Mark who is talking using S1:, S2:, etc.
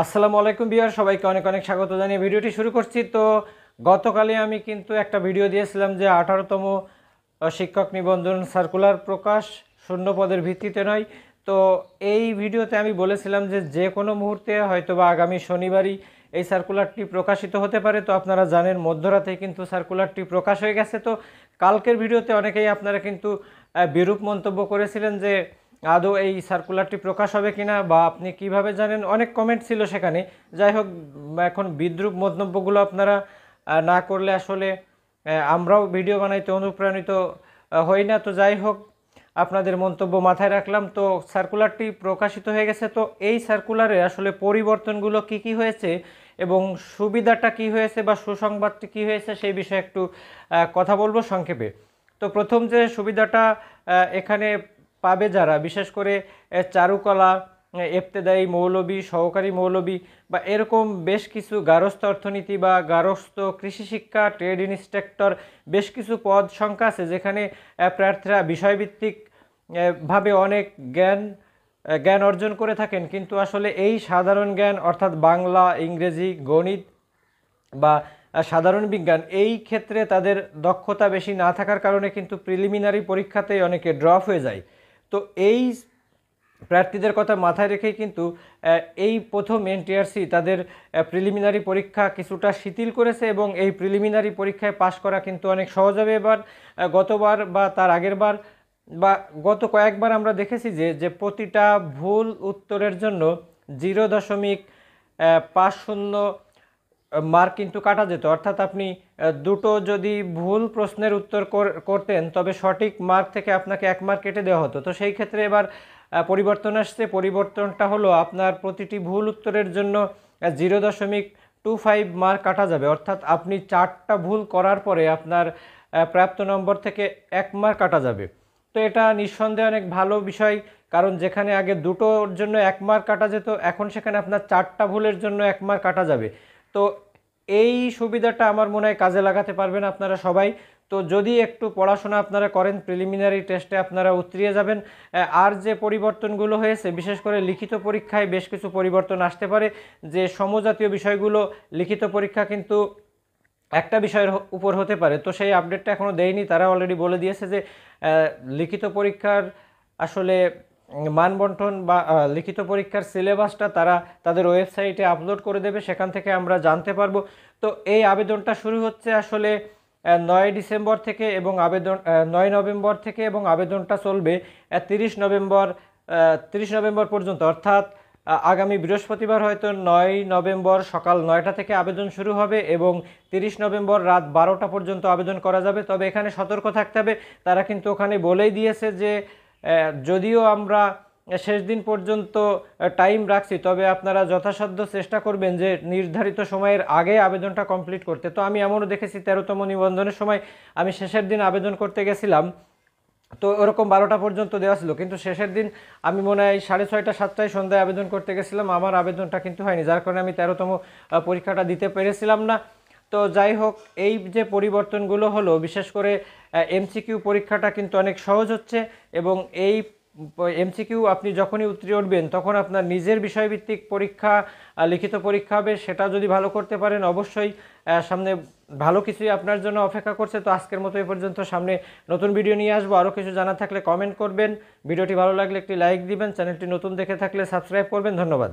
S1: আসসালামু আলাইকুম ভিউয়ার, সবাইকে অনেক অনেক স্বাগত জানিয়ে ভিডিওটি শুরু করছি। তো গতকালই আমি কিন্তু একটা ভিডিও দিয়েছিলাম যে 18তম শিক্ষক নিবন্ধন সার্কুলার প্রকাশ, শূন্য পদের ভিত্তিতে নয়। তো এই ভিডিওতে আমি বলেছিলাম যে যে কোনো মুহূর্তে হয়তোবা আগামী শনিবারই এই সার্কুলারটি প্রকাশিত হতে পারে। তো আপনারা জানেন মধ্যরাতে কিন্তু সার্কুলারটি প্রকাশ হয়ে গেছে। তো কালকের ভিডিওতে অনেকেই আপনারা কিন্তু বিরূপ মন্তব্য করেছিলেন যে আদৌ এই সার্কুলারটি প্রকাশ হবে কিনা বা আপনি কিভাবে জানেন, অনেক কমেন্ট ছিল সেখানে। যাই হোক, এখন বিদ্রূপ মন্তব্যগুলো আপনারা না করলে আসলে আমরাও ভিডিও বানাইতে অনুপ্রাণিত হই না। তো যাই হোক, আপনাদের মন্তব্য মাথায় রাখলাম। তো সার্কুলারটি প্রকাশিত হয়ে গেছে। তো এই সার্কুলারে আসলে পরিবর্তনগুলো কি কি হয়েছে এবং সুবিধাটা কি হয়েছে বা সুসংবাদটি কি হয়েছে সেই বিষয়ে একটু কথা বলবো সংক্ষেপে। তো প্রথম যে সুবিধাটা এখানে পাবে যারা, বিশেষ করে চারুকলা, ইবতেদায়ী মৌলবী, সহকারী মৌলবী বা এরকম বেশ কিছু গার্হস্থ্য অর্থনীতি বা গার্হস্থ্য কৃষি শিক্ষা, ট্রেড ইন্সট্রাক্টর, বেশ কিছু পদ সংখ্যা আছে যেখানে প্রার্থীরা বিষয়ভিত্তিক ভাবে অনেক জ্ঞান অর্জন করে থাকেন, কিন্তু আসলে এই সাধারণ জ্ঞান অর্থাৎ বাংলা, ইংরেজি, গণিত বা সাধারণ বিজ্ঞান এই ক্ষেত্রে তাদের দক্ষতা বেশি না থাকার কারণে কিন্তু প্রিলিমিনারি পরীক্ষাতেই অনেকে ড্রপ হয়ে যায়। তো এই প্রার্থীদের কথা মাথায় রেখেই কিন্তু এই প্রথম এনটিআরসি তাদের প্রিলিমিনারি পরীক্ষা কিছুটা শিথিল করেছে এবং এই প্রিলিমিনারি পরীক্ষায় পাশ করা কিন্তু অনেক সহজ হবে। এবার গতবার বা তার আগের বার বা গত কয়েকবার আমরা দেখেছি যে প্রতিটা ভুল উত্তরের জন্য 0.50 মার্ক কিন্তু কাটা যেত। অর্থাৎ আপনি দুটো যদি ভুল প্রশ্নের উত্তর করতেন তবে সঠিক মার্ক থেকে আপনাকে 1 মার্ক কেটে দেওয়া হতো। তো সেই ক্ষেত্রে এবার পরিবর্তন আসছে। পরিবর্তনটা হলো আপনার প্রতিটি ভুল উত্তরের জন্য 0.25 মার্ক কাটা যাবে। অর্থাৎ আপনি 4টা ভুল করার পরে আপনার প্রাপ্ত নম্বর থেকে 1 মার্ক কাটা যাবে। তো এটা নিঃসন্দেহে অনেক ভালো বিষয়, কারণ যেখানে আগে দুটোর জন্য 1 মার্ক কাটা যেত, এখন সেখানে আপনার 4টা ভুলের জন্য 1 মার্ক কাটা যাবে। তো এই সুবিধাটা আমার মনে হয় কাজে লাগাতে পারবেন আপনারা সবাই। তো যদি একটু পড়াশোনা আপনারা করেন, প্রিলিমিনারি টেস্টে আপনারা উতরিয়ে যাবেন। আর যে পরিবর্তনগুলো হয়েছে, বিশেষ করে লিখিত পরীক্ষায় বেশ কিছু পরিবর্তন আসতে পারে। যে সমজাতীয় বিষয়গুলো লিখিত পরীক্ষা কিন্তু একটা বিষয়ের উপর হতে পারে, তো সেই আপডেটটা এখনও দেয়নি। তারা অলরেডি বলে দিয়েছে যে লিখিত পরীক্ষার আসলে মানবন্টন বা লিখিত পরীক্ষার সিলেবাসটা তারা তাদের ওয়েবসাইটে আপলোড করে দেবে, সেখান থেকে আমরা জানতে পারবো। তো এই আবেদনটা শুরু হচ্ছে আসলে 9 ডিসেম্বর থেকে এবং 9 নভেম্বর থেকে, এবং আবেদনটা চলবে 30 নভেম্বর পর্যন্ত। অর্থাৎ আগামী বৃহস্পতিবার হয়তো 9 নভেম্বর সকাল 9টা থেকে আবেদন শুরু হবে এবং 30 নভেম্বর রাত 12টা পর্যন্ত আবেদন করা যাবে। তবে এখানে সতর্ক থাকতে হবে, তারা কিন্তু ওখানে বলেই দিয়েছে যে যদিও আমরা শেষ দিন পর্যন্ত টাইম রাখছি, তবে আপনারা যথাসাধ্য চেষ্টা করবেন যে নির্ধারিত সময়ের আগে আবেদনটা কমপ্লিট করতে। তো আমি এমনও দেখেছি 13তম নিবন্ধনের সময় আমি শেষের দিন আবেদন করতে গেছিলাম, তো ওরকম 12টা পর্যন্ত দেওয়া ছিল, কিন্তু শেষের দিন আমি মনে হয় 6:30 7টায় সন্ধ্যায় আবেদন করতে গেছিলাম, আমার আবেদনটা কিন্তু হয়নি, যার কারণে আমি 13তম পরীক্ষাটা দিতে পেরেছিলাম না। তো যাই হোক, এই যে পরিবর্তনগুলো হলো, বিশেষ করে এমসিকিউ পরীক্ষাটা কিন্তু অনেক সহজ হচ্ছে এবং এই এমসিকিউ আপনি যখনই উতরে উঠবেন তখন আপনার নিজের বিষয়ভিত্তিক পরীক্ষা, লিখিত পরীক্ষা হবে। সেটা যদি ভালো করতে পারেন অবশ্যই সামনে ভালো কিছুই আপনার জন্য অপেক্ষা করছে। তো আজকের মতো এ পর্যন্ত, সামনে নতুন ভিডিও নিয়ে আসবো। আরও কিছু জানা থাকলে কমেন্ট করবেন, ভিডিওটি ভালো লাগলে একটি লাইক দিবেন, চ্যানেলটি নতুন দেখে থাকলে সাবস্ক্রাইব করবেন। ধন্যবাদ।